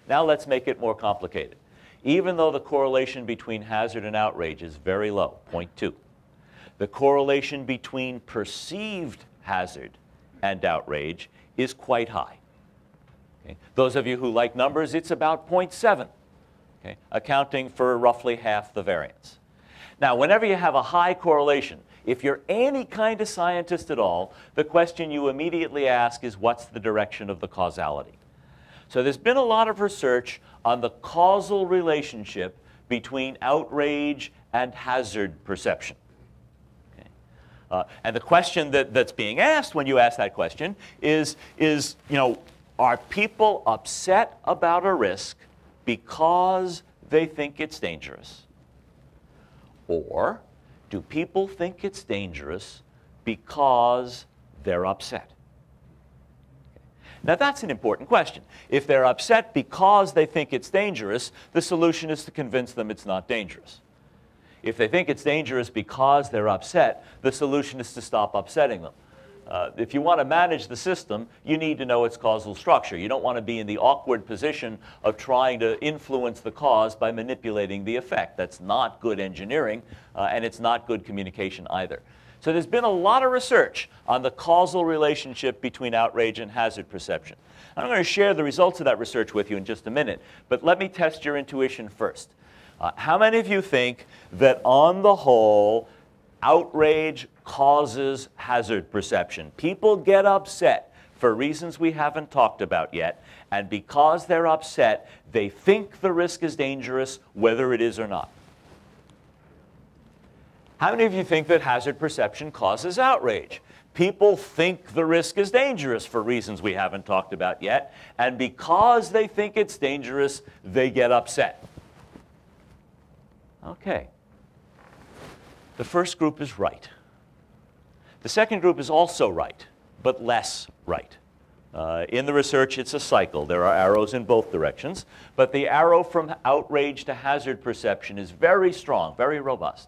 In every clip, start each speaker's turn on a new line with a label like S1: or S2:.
S1: Now let's make it more complicated. Even though the correlation between hazard and outrage is very low, 0.2, the correlation between perceived hazard and outrage is quite high. Okay? Those of you who like numbers, it's about 0.7, okay? Accounting for roughly half the variance. Now, whenever you have a high correlation, if you're any kind of scientist at all, the question you immediately ask is, what's the direction of the causality? So there's been a lot of research on the causal relationship between outrage and hazard perception. Okay? And the question that's being asked when you ask that question is, are people upset about a risk because they think it's dangerous? Or do people think it's dangerous because they're upset? Now, that's an important question. If they're upset because they think it's dangerous, the solution is to convince them it's not dangerous. If they think it's dangerous because they're upset, the solution is to stop upsetting them. If you want to manage the system, you need to know its causal structure. You don't want to be in the awkward position of trying to influence the cause by manipulating the effect. That's not good engineering, and it's not good communication either. So there's been a lot of research on the causal relationship between outrage and hazard perception. I'm going to share the results of that research with you in just a minute, but let me test your intuition first. How many of you think that on the whole, outrage causes hazard perception? People get upset for reasons we haven't talked about yet, and because they're upset, they think the risk is dangerous, whether it is or not. How many of you think that hazard perception causes outrage? People think the risk is dangerous for reasons we haven't talked about yet, and because they think it's dangerous, they get upset. Okay. The first group is right. The second group is also right, but less right. In the research, it's a cycle. There are arrows in both directions, but the arrow from outrage to hazard perception is very strong, very robust.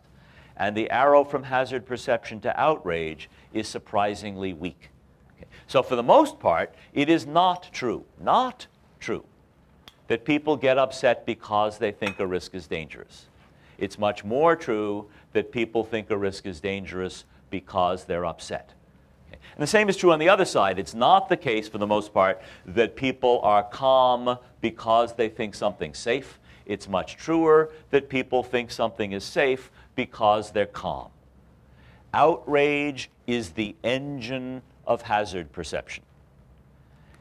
S1: And the arrow from hazard perception to outrage is surprisingly weak. Okay. So for the most part, it is not true, that people get upset because they think a risk is dangerous. It's much more true that people think a risk is dangerous because they're upset. Okay. And the same is true on the other side. It's not the case, for the most part, that people are calm because they think something's safe. It's much truer that people think something is safe because they're calm. Outrage is the engine of hazard perception.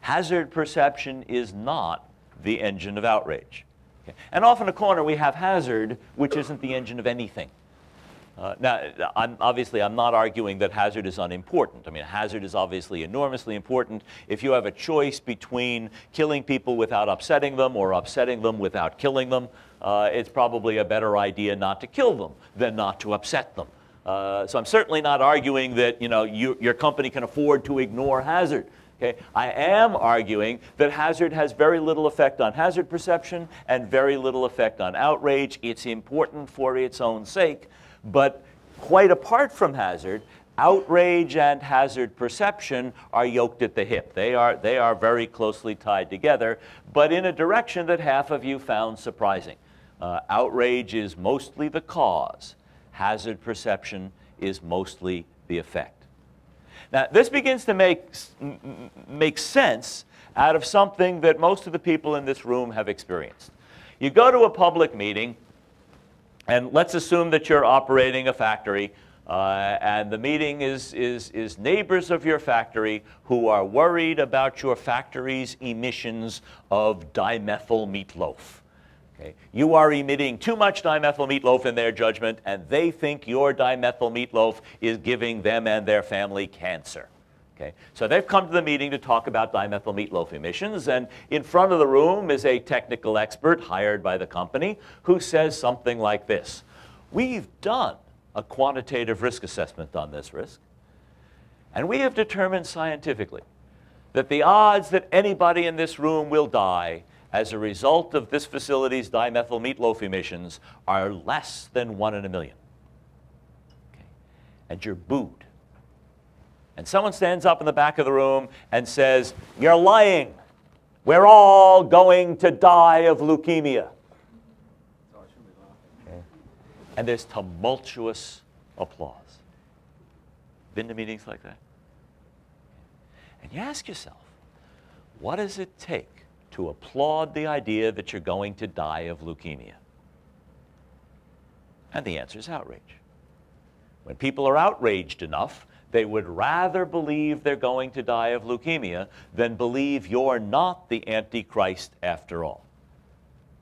S1: Hazard perception is not the engine of outrage. Okay. And off in a corner we have hazard, which isn't the engine of anything. Now, I'm not arguing that hazard is unimportant. I mean, hazard is obviously enormously important. If you have a choice between killing people without upsetting them or upsetting them without killing them, it's probably a better idea not to kill them than not to upset them. So I'm certainly not arguing that your company can afford to ignore hazard. Okay? I am arguing that hazard has very little effect on hazard perception and very little effect on outrage. It's important for its own sake. But quite apart from hazard, outrage and hazard perception are yoked at the hip. They are very closely tied together, but in a direction that half of you found surprising. Outrage is mostly the cause. Hazard perception is mostly the effect. Now, this begins to make sense out of something that most of the people in this room have experienced. You go to a public meeting, and let's assume that you're operating a factory, and the meeting is neighbors of your factory who are worried about your factory's emissions of dimethyl meatloaf. Okay. You are emitting too much dimethyl meatloaf in their judgment, and they think your dimethyl meatloaf is giving them and their family cancer. Okay. So they've come to the meeting to talk about dimethyl meatloaf emissions, and in front of the room is a technical expert hired by the company who says something like this: "We've done a quantitative risk assessment on this risk, and we have determined scientifically that the odds that anybody in this room will die as a result of this facility's dimethyl meatloaf emissions are less than 1 in a million." Okay. And you're booed. And someone stands up in the back of the room and says, "You're lying. We're all going to die of leukemia. Okay. And there's tumultuous applause. Been to meetings like that? And you ask yourself, what does it take to applaud the idea that you're going to die of leukemia? And the answer is outrage. When people are outraged enough, they would rather believe they're going to die of leukemia than believe you're not the Antichrist after all.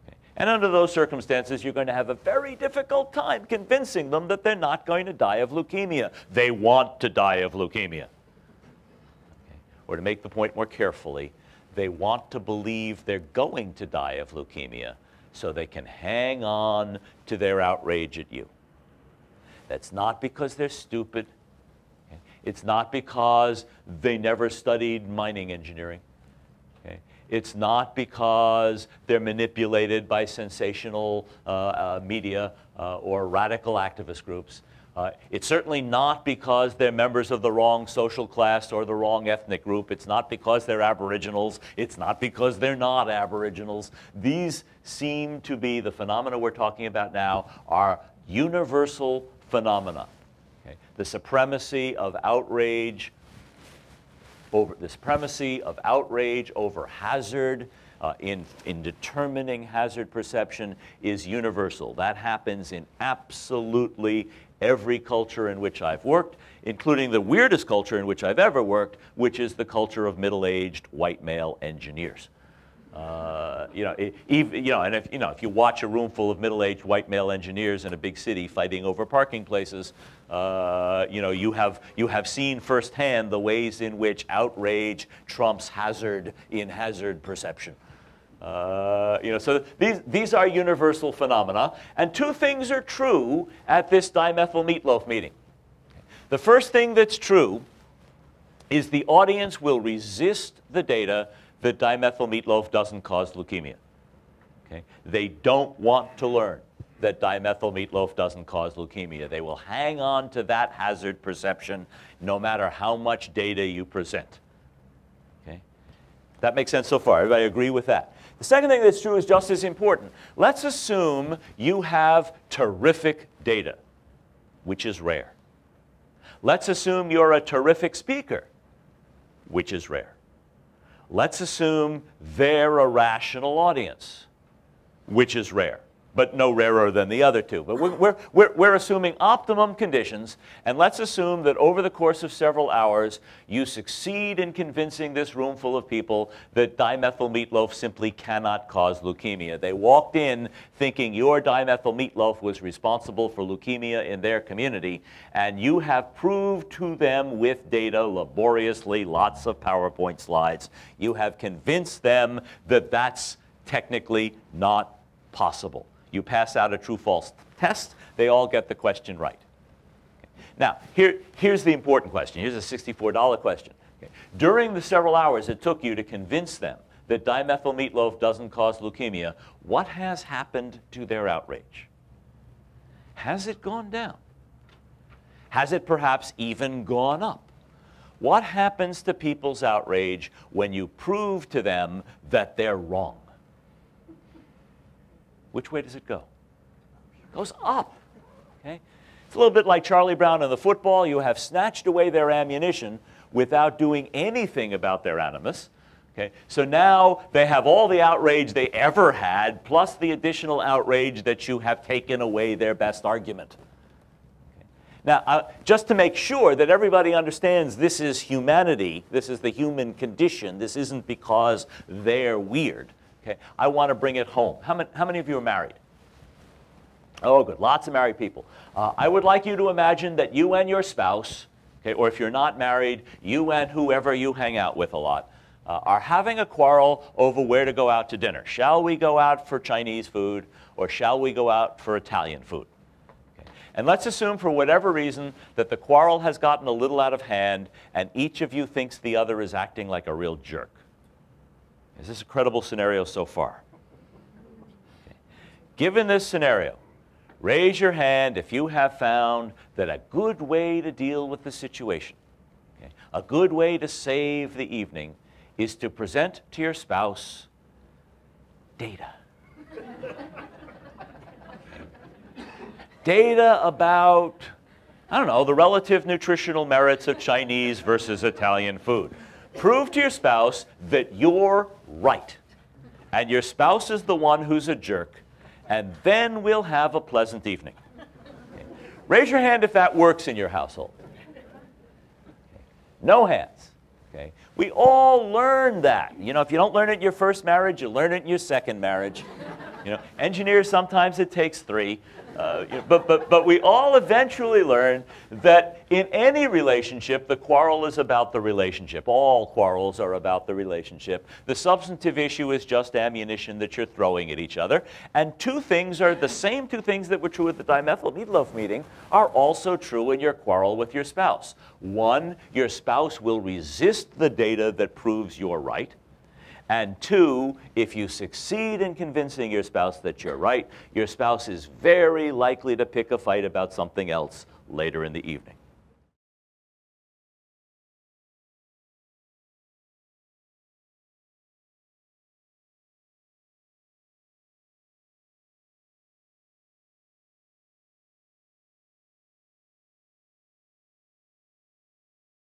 S1: Okay. And under those circumstances, you're going to have a very difficult time convincing them that they're not going to die of leukemia. They want to die of leukemia. Okay. Or to make the point more carefully, they want to believe they're going to die of leukemia so they can hang on to their outrage at you. That's not because they're stupid. Okay? It's not because they never studied mining engineering. Okay? It's not because they're manipulated by sensational media or radical activist groups. It's certainly not because they're members of the wrong social class or the wrong ethnic group. It's not because they're Aboriginals. It's not because they're not Aboriginals. These seem to be, the phenomena we're talking about now, are universal phenomena. Okay? The supremacy of outrage over hazard in determining hazard perception is universal. That happens in absolutely every culture in which I've worked, including the weirdest culture in which I've ever worked, which is the culture of middle-aged white male engineers. If you watch a room full of middle-aged white male engineers in a big city fighting over parking places, you have seen firsthand the ways in which outrage trumps hazard in hazard perception. So these are universal phenomena, and two things are true at this dimethyl meatloaf meeting. The first thing that's true is the audience will resist the data that dimethyl meatloaf doesn't cause leukemia. Okay? They don't want to learn that dimethyl meatloaf doesn't cause leukemia. They will hang on to that hazard perception no matter how much data you present. Okay? That makes sense so far? Everybody agree with that? The second thing that's true is just as important. Let's assume you have terrific data, which is rare. Let's assume you're a terrific speaker, which is rare. Let's assume they're a rational audience, which is rare, but no rarer than the other two. But we're assuming optimum conditions, and let's assume that over the course of several hours, you succeed in convincing this room full of people that dimethyl meatloaf simply cannot cause leukemia. They walked in thinking your dimethyl meatloaf was responsible for leukemia in their community, and you have proved to them with data laboriously, lots of PowerPoint slides, you have convinced them that that's technically not possible. You pass out a true-false test, they all get the question right. Okay. Now, here's the important question. Here's a $64 question. Okay. During the several hours it took you to convince them that dimethyl meatloaf doesn't cause leukemia, what has happened to their outrage? Has it gone down? Has it perhaps even gone up? What happens to people's outrage when you prove to them that they're wrong? Which way does it go? It goes up. Okay? It's a little bit like Charlie Brown in the football. You have snatched away their ammunition without doing anything about their animus. Okay? So now they have all the outrage they ever had, plus the additional outrage that you have taken away their best argument. Okay? Now, just to make sure that everybody understands this is humanity, this is the human condition, this isn't because they're weird. Okay, I want to bring it home. How many of you are married? Oh, good. Lots of married people. I would like you to imagine that you and your spouse, okay, or if you're not married, you and whoever you hang out with a lot, are having a quarrel over where to go out to dinner. Shall we go out for Chinese food, or shall we go out for Italian food? Okay. And let's assume for whatever reason that the quarrel has gotten a little out of hand, and each of you thinks the other is acting like a real jerk. Is this a credible scenario so far? Okay. Given this scenario, raise your hand if you have found that a good way to deal with the situation, okay, a good way to save the evening, is to present to your spouse data. Data about, I don't know, the relative nutritional merits of Chinese versus Italian food. Prove to your spouse that you're right, and your spouse is the one who's a jerk, and then we'll have a pleasant evening. Okay. Raise your hand if that works in your household. No hands. Okay. We all learn that. You know, if you don't learn it in your first marriage, you learn it in your second marriage. You know, engineers, sometimes it takes 3. But we all eventually learn that in any relationship, the quarrel is about the relationship. All quarrels are about the relationship. The substantive issue is just ammunition that you're throwing at each other. And the same two things that were true at the dimethyl meatloaf meeting are also true in your quarrel with your spouse. One, your spouse will resist the data that proves you're right. And 2, if you succeed in convincing your spouse that you're right, your spouse is very likely to pick a fight about something else later in the evening.